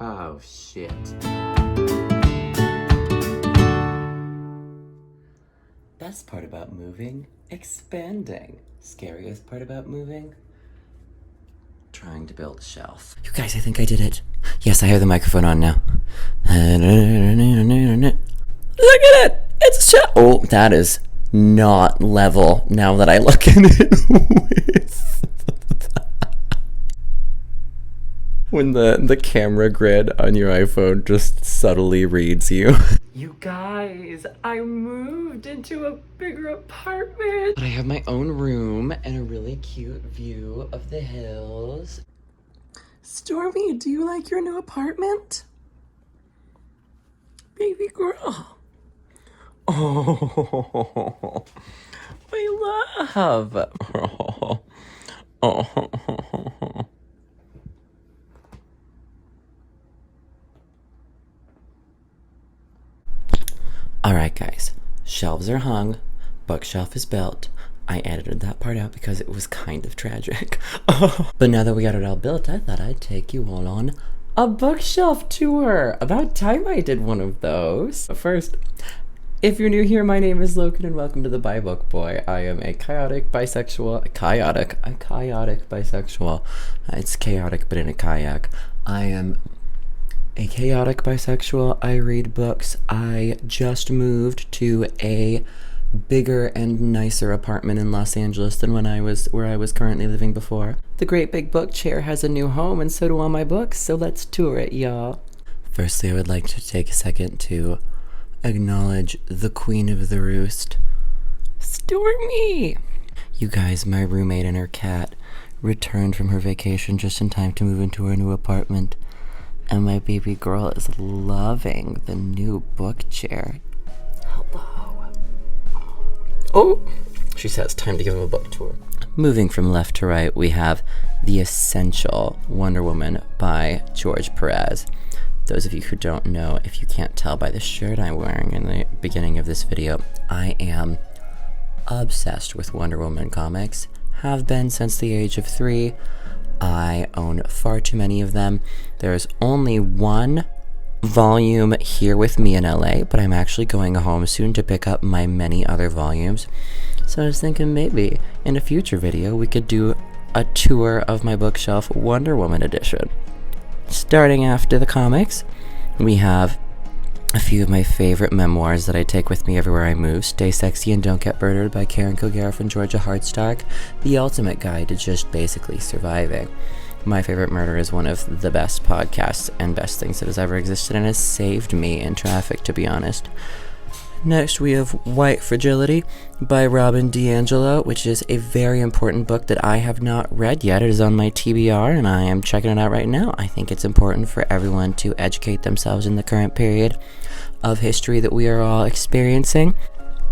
Oh, shit. Best part about moving, expanding. Scariest part about moving, trying to build a shelf. You guys, I think I did it. Yes, I have the microphone on now. Look at it! It's a shelf! Oh, that is not level now that I look at it with. When the camera grid on your iPhone just subtly reads you. You guys, I moved into a bigger apartment. But I have my own room and a really cute view of the hills. Stormy, do you like your new apartment? Baby girl. Oh, my love. Oh. Alright guys, shelves are hung, bookshelf is built. I edited that part out because it was kind of tragic. But now that we got it all built, I thought I'd take you all on a bookshelf tour. About time I did one of those. But first, if you're new here, my name is Logan and welcome to the Bi Book Boy. I am a chaotic bisexual. It's chaotic but in a kayak. I am a chaotic bisexual. I read books. I just moved to a bigger and nicer apartment in Los Angeles than where I was currently living before. The Great Big Book Chair has a new home and so do all my books, so let's tour it, y'all. Firstly, I would like to take a second to acknowledge the Queen of the Roost, Stormy. You guys, my roommate and her cat returned from her vacation just in time to move into her new apartment. And my baby girl is loving the new book chair. Hello. Oh, she says time to give him a book tour. Moving from left to right, we have The Essential Wonder Woman by George Perez. Those of you who don't know, if you can't tell by the shirt I'm wearing in the beginning of this video, I am obsessed with Wonder Woman comics. Have been since the age of 3. I own far too many of them. There's only one volume here with me in LA, but I'm actually going home soon to pick up my many other volumes. So I was thinking maybe in a future video we could do a tour of my bookshelf Wonder Woman edition. Starting after the comics, we have a few of my favorite memoirs that I take with me everywhere I move. Stay Sexy and Don't Get Murdered by Karen Kilgariff and Georgia Hardstark. The ultimate guide to just basically surviving. My Favorite Murder is one of the best podcasts and best things that has ever existed and has saved me in traffic, to be honest. Next, we have White Fragility by Robin DiAngelo, which is a very important book that I have not read yet. It is on my TBR, and I am checking it out right now. I think it's important for everyone to educate themselves in the current period of history that we are all experiencing.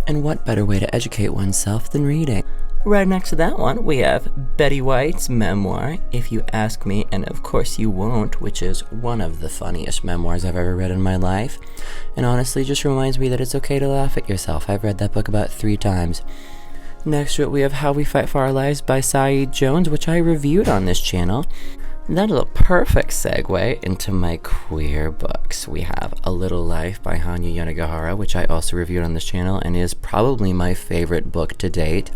And what better way to educate oneself than reading? Right next to that one, we have Betty White's memoir, If You Ask Me, and of course you won't, which is one of the funniest memoirs I've ever read in my life. And honestly, just reminds me that it's okay to laugh at yourself. I've read that book about 3 times. Next to it, we have How We Fight for Our Lives by Saeed Jones, which I reviewed on this channel. That is a perfect segue into my queer books. We have A Little Life by Hanya Yanagihara, which I also reviewed on this channel and is probably my favorite book to date.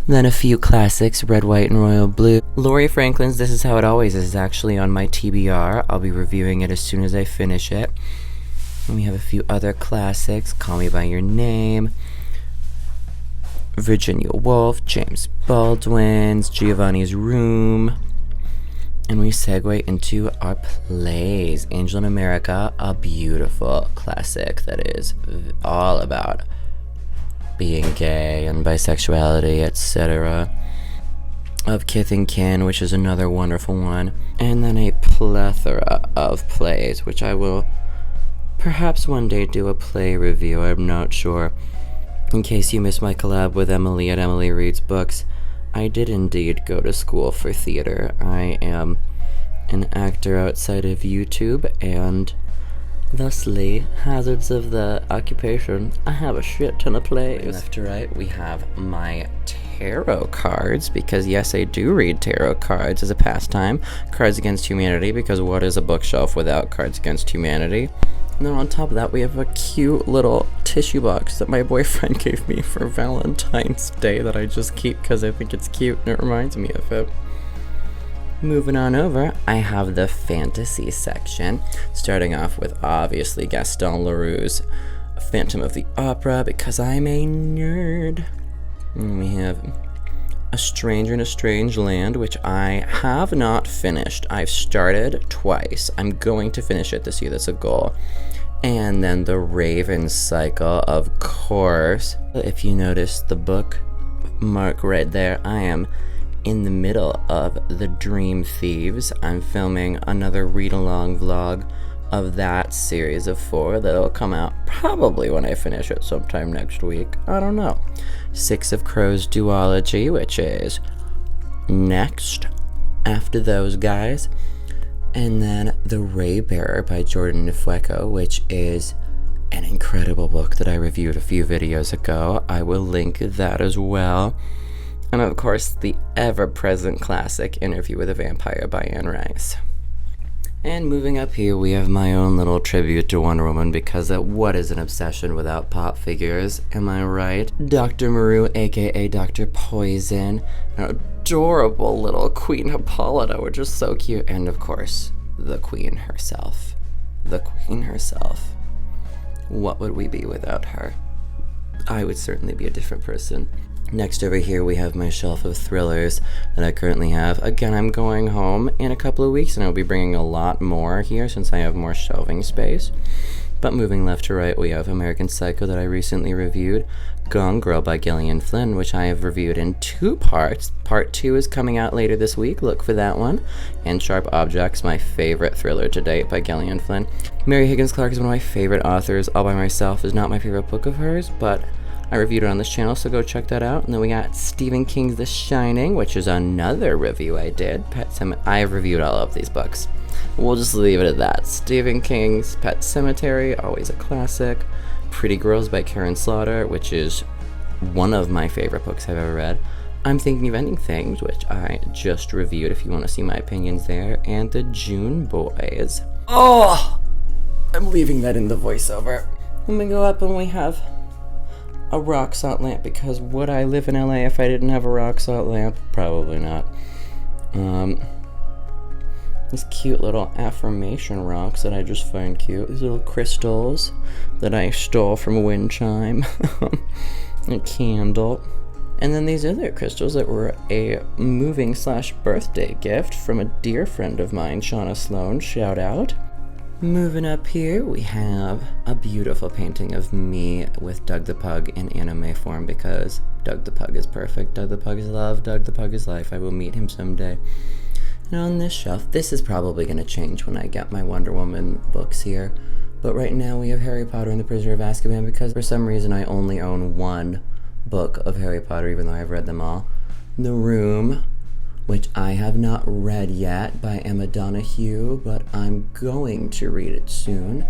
Then a few classics, Red, White, and Royal Blue. Lori Franklin's This Is How It Always Is actually on my TBR. I'll be reviewing it as soon as I finish it. And we have a few other classics, Call Me By Your Name, Virginia Woolf, James Baldwin's Giovanni's Room. And we segue into our plays. Angel in America, a beautiful classic that is all about being gay and bisexuality, etc. Of Kith and Kin, which is another wonderful one. And then a plethora of plays, which I will perhaps one day do a play review, I'm not sure. In case you missed my collab with Emily at Emily Reads Books, I did indeed go to school for theater. I am an actor outside of YouTube and Thusly, hazards of the occupation, I have a shit ton of plays. Left to right, we have my tarot cards, because yes, I do read tarot cards as a pastime. Cards Against Humanity, because what is a bookshelf without Cards Against Humanity? And then on top of that, we have a cute little tissue box that my boyfriend gave me for Valentine's Day that I just keep because I think it's cute and it reminds me of it. Moving on over, I have the fantasy section, starting off with obviously Gaston Leroux's Phantom of the Opera, because I'm a nerd. And we have A Stranger in a Strange Land, which I have not finished. I've started twice. I'm going to finish it this year, that's a goal. And then The Raven Cycle, of course. If you notice the book mark right there, I am in the middle of The Dream Thieves. I'm filming another read-along vlog of that series of 4 that'll come out probably when I finish it sometime next week. I don't know. Six of Crows duology, which is next after those guys. And then The Ray Bearer by Jordan Nefueco, which is an incredible book that I reviewed a few videos ago. I will link that as well. And of course, the ever-present classic Interview with a Vampire by Anne Rice. And moving up here, we have my own little tribute to Wonder Woman, because what is an obsession without pop figures? Am I right? Dr. Maru, aka Dr. Poison, an adorable little Queen Hippolyta, which is so cute, and of course, the Queen herself. The Queen herself. What would we be without her? I would certainly be a different person. Next over here, we have my shelf of thrillers that I currently have. Again, I'm going home in a couple of weeks, and I'll be bringing a lot more here since I have more shelving space. But moving left to right, we have American Psycho that I recently reviewed, Gone Girl by Gillian Flynn, which I have reviewed in 2 parts. Part 2 is coming out later this week, look for that one. And Sharp Objects, my favorite thriller to date by Gillian Flynn. Mary Higgins Clark is one of my favorite authors. All by Myself is not my favorite book of hers, but I reviewed it on this channel, so go check that out. And then we got Stephen King's The Shining, which is another review I did. I have reviewed all of these books. We'll just leave it at that. Stephen King's Pet Sematary, always a classic. Pretty Girls by Karen Slaughter, which is one of my favorite books I've ever read. I'm Thinking of Ending Things, which I just reviewed if you want to see my opinions there. And The June Boys. Oh! I'm leaving that in the voiceover. Then we go up and we have a rock salt lamp, because would I live in LA if I didn't have a rock salt lamp? Probably not. These cute little affirmation rocks that I just find cute. These little crystals that I stole from a wind chime. A candle. And then these other crystals that were a moving/birthday gift from a dear friend of mine, Shauna Sloan. Shout out. Moving up here, we have a beautiful painting of me with Doug the Pug in anime form, because Doug the Pug is perfect, Doug the Pug is love, Doug the Pug is life. I will meet him someday. And on this shelf, this is probably going to change when I get my Wonder Woman books here, but right now we have Harry Potter and the Prisoner of Azkaban, because for some reason I only own 1 book of Harry Potter, even though I've read them all. The Room, which I have not read yet, by Emma Donoghue, but I'm going to read it soon.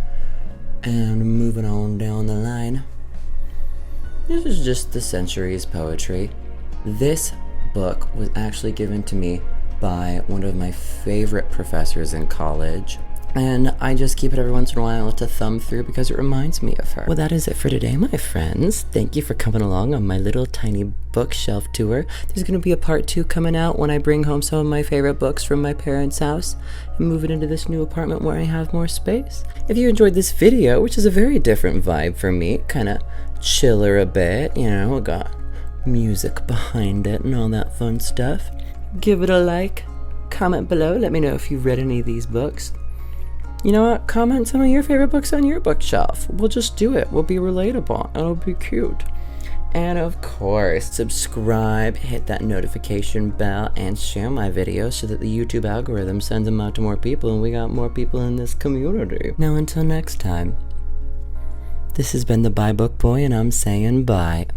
And moving on down the line, this is just the century's poetry. This book was actually given to me by one of my favorite professors in college, and I just keep it every once in a while to thumb through because it reminds me of her. Well, that is it for today, my friends. Thank you for coming along on my little tiny bookshelf tour. There's going to be a part 2 coming out when I bring home some of my favorite books from my parents' house and move it into this new apartment where I have more space. If you enjoyed this video, which is a very different vibe for me, kind of chiller a bit, you know, got music behind it and all that fun stuff, give it a like, comment below, let me know if you've read any of these books. You know what? Comment some of your favorite books on your bookshelf. We'll just do it. We'll be relatable. It'll be cute. And of course, subscribe, hit that notification bell, and share my videos so that the YouTube algorithm sends them out to more people and we got more people in this community. Now until next time, this has been the Bye Book Boy, and I'm saying bye.